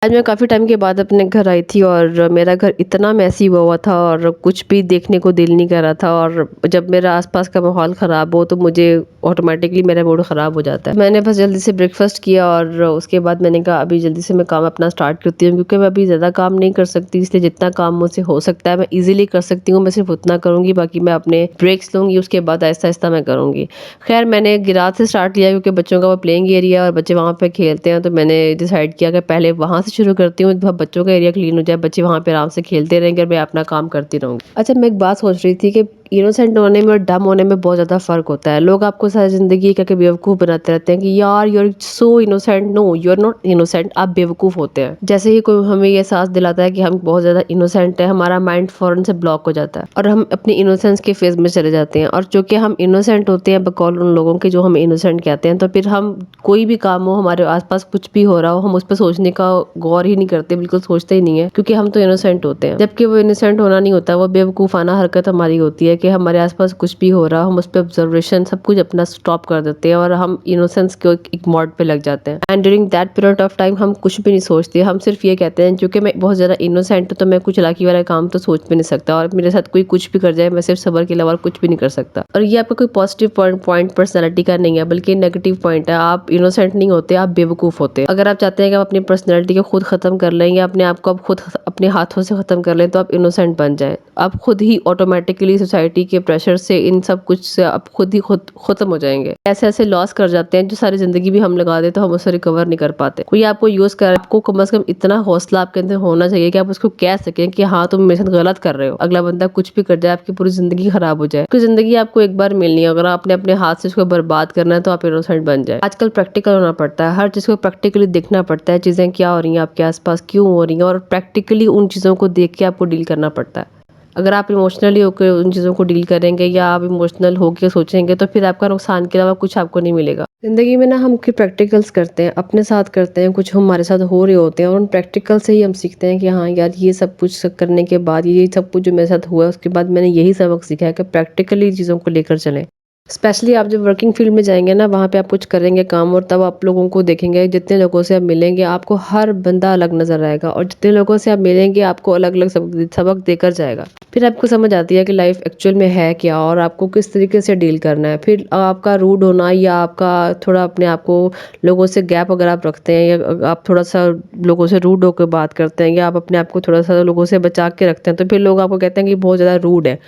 आज मैं काफ़ी टाइम के बाद अपने घर आई थी और मेरा घर इतना मैसी हुआ हुआ था और कुछ भी देखने को दिल नहीं कर रहा था। और जब मेरा आसपास का माहौल ख़राब हो तो मुझे ऑटोमेटिकली मेरा मूड ख़राब हो जाता है। मैंने बस जल्दी से ब्रेकफास्ट किया और उसके बाद मैंने कहा अभी जल्दी से मैं काम अपना स्टार्ट करती हूँ, क्योंकि मैं अभी ज़्यादा काम नहीं कर सकती, इसलिए जितना काम मुझसे हो सकता है मैं ईजिली कर सकती हूँ, मैं सिर्फ उतना करूँगी। बाकी मैं अपने ब्रेक्स लूँगी, उसके बाद आहिस्ता आहिस्ता मैं करूँगी। खैर, मैंने गिराज से स्टार्ट किया क्योंकि बच्चों का वो प्लेइंग एरिया है और बच्चे वहाँ पे खेलते हैं, तो मैंने डिसाइड किया कि पहले वहाँ से शुरू करती हूँ, जब बच्चों का एरिया क्लीन हो जाए, बच्चे वहाँ पे आराम से खेलते रहेंगे और मैं अपना काम करती रहूँगी। अच्छा, मैं एक बात सोच रही थी कि इनोसेंट होने में और डम होने में बहुत ज़्यादा फ़र्क होता है। लोग आपको सारी ज़िंदगी क्या बेवकूफ़ बनाते रहते हैं कि यार you are so innocent. No, you are not innocent, आप बेवकूफ़ होते हैं। जैसे ही कोई हमें ये एहसास दिलाता है कि हम बहुत ज़्यादा इनोसेंट है, हमारा माइंड फ़ौरन से ब्लॉक हो जाता है और हम अपनी इनोसेंस के फेज़ में चले जाते हैं। और चूँकि हम इनोसेंट होते हैं बकौल उन लोगों के जो हमें इनोसेंट कहते हैं, तो फिर हम कोई भी काम हो, हमारे आस-पास कुछ भी हो रहा हो, हम उस पे सोचने का गौर ही नहीं करते, बिल्कुल सोचते ही नहीं है, क्योंकि हम तो इनोसेंट होते हैं। जबकि वो इनोसेंट होना नहीं होता, वो बेवकूफ़ाना हरकत हमारी होती है कि हमारे आस-पास कुछ भी हो रहा हो, हम उस पे ऑब्जर्वेशन सब कुछ अपना स्टॉप कर देते हैं और हम इनोसेंस के एक मोड पे लग जाते हैं। And during that period of time हम कुछ भी नहीं सोचते, हम सिर्फ ये कहते हैं क्योंकि मैं बहुत ज़्यादा इनोसेंट हूँ तो मैं कुछ चालाकी वाला काम तो सोच भी नहीं सकता, और मेरे साथ कोई कुछ भी कर जाए मैं सिर्फ सब्र के अलावा और कुछ भी नहीं कर सकता। और ये आपका कोई पॉजिटिव पॉइंट पर्सनैलिटी का नहीं है, बल्कि नेगेटिव पॉइंट है। आप इनोसेंट नहीं होते, आप बेवकूफ़ होते हैं। अगर आप चाहते हैं कि आप अपनी पर्सनैलिटी को खुद ख़त्म कर लें या अपने आप को आप खुद अपने हाथों से ख़त्म कर लें, तो आप इनोसेंट बन जाएं। आप खुद ही ऑटोमेटिकली सोसाइटी के प्रेशर से, इन सब कुछ से आप खुद ही खुद ख़त्म हो जाएंगे। ऐसे ऐसे लॉस कर जाते हैं जो सारी ज़िंदगी भी हम लगा दें तो हम उससे रिकवर नहीं कर पाते। कोई आपको यूज़ कर, आपको कम से कम इतना हौसला आपके अंदर होना चाहिए कि आप उसको कह सकें कि हाँ तुम मेरे साथ गलत कर रहे हो। अगला बंदा कुछ भी कर जाए, आपकी पूरी ज़िंदगी खराब हो जाए, क्योंकि ज़िंदगी आपको एक बार मिलनी है। अगर आपने अपने हाथ से उसको बर्बाद करना है तो आप इनोसेंट बन जाए। आजकल प्रैक्टिकल होना पड़ता है, हर चीज़ को प्रैक्टिकली देखना पड़ता है, चीज़ें क्या हो रही हैं आपके आसपास, क्यों हो रही हैं, और प्रैक्टिकली उन चीज़ों को देख के आपको डील करना पड़ता है। अगर आप इमोशनली होकर उन चीज़ों को डील करेंगे या आप इमोशनल होकर सोचेंगे तो फिर आपका नुकसान के अलावा कुछ आपको नहीं मिलेगा। ज़िंदगी में ना हम कुछ प्रैक्टिकल्स करते हैं, अपने साथ करते हैं, कुछ हमारे साथ हो रहे होते हैं और उन प्रैक्टिकल से ही हम सीखते हैं कि हाँ यार, ये सब कुछ करने के बाद, ये सब कुछ जो मेरे साथ हुआ है उसके बाद मैंने यही सबक सीखा है कि प्रैक्टिकली चीज़ों को लेकर चलें। स्पेशली आप जब वर्किंग फील्ड में जाएँगे ना, वहाँ पे आप कुछ करेंगे काम और तब आप लोगों को देखेंगे, जितने लोगों से आप मिलेंगे आपको हर बंदा अलग नज़र आएगा और जितने लोगों से आप मिलेंगे आपको अलग-अलग सबक देकर जाएगा। फिर आपको समझ आती है कि लाइफ एक्चुअल में है क्या और आपको किस तरीके से डील करना है। फिर आपका रूड होना या आपका थोड़ा अपने आप को, लोगों से गैप अगर आप रखते हैं या आप थोड़ा-सा लोगों से रूड होकर बात करते हैं या आप अपने आप को थोड़ा-सा लोगों से बचा के रखते हैं, तो फिर लोग आपको कहते हैं कि बहुत ज़्यादा रूड है।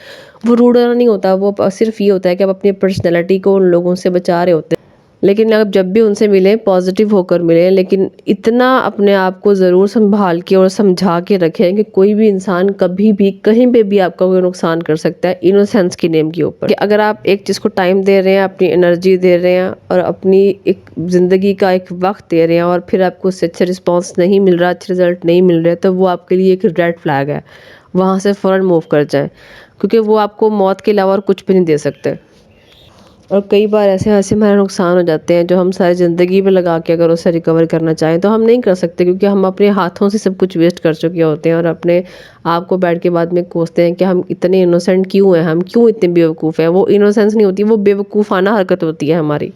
वो रूड वाला नहीं होता, वो सिर्फ ये होता है कि आप अपनी पर्सनैलिटी को उन लोगों से बचा रहे होते हैं। लेकिन आप जब भी उनसे मिलें पॉजिटिव होकर मिलें, लेकिन इतना अपने आप को ज़रूर संभाल के और समझा के रखें कि कोई भी इंसान कभी भी कहीं पे भी आपका कोई नुकसान कर सकता है इनोसेंस की नेम के ऊपर। कि अगर आप एक चीज़ को टाइम दे रहे हैं, अपनी एनर्जी दे रहे हैं और अपनी एक ज़िंदगी का एक वक्त दे रहे हैं और फिर आपको उससे अच्छा रिस्पॉन्स नहीं मिल रहा, अच्छे रिजल्ट नहीं मिल रहे, तो वो आपके लिए एक रेड फ्लैग है। वहाँ से फ़ौरन मूव कर जाएं, क्योंकि वो आपको मौत के अलावा और कुछ भी नहीं दे सकते। और कई बार ऐसे हमारे नुकसान हो जाते हैं जो हम सारी ज़िंदगी में लगा के अगर उससे रिकवर करना चाहें तो हम नहीं कर सकते, क्योंकि हम अपने हाथों से सब कुछ वेस्ट कर चुके होते हैं और अपने आप को बैठ के बाद में कोसते हैं कि हम इतने इनोसेंट क्यों हैं, हम क्यों इतने बेवकूफ़ हैं। वो इनोसेंस नहीं होती, वो बेवकूफ़ाना हरकत होती है हमारी।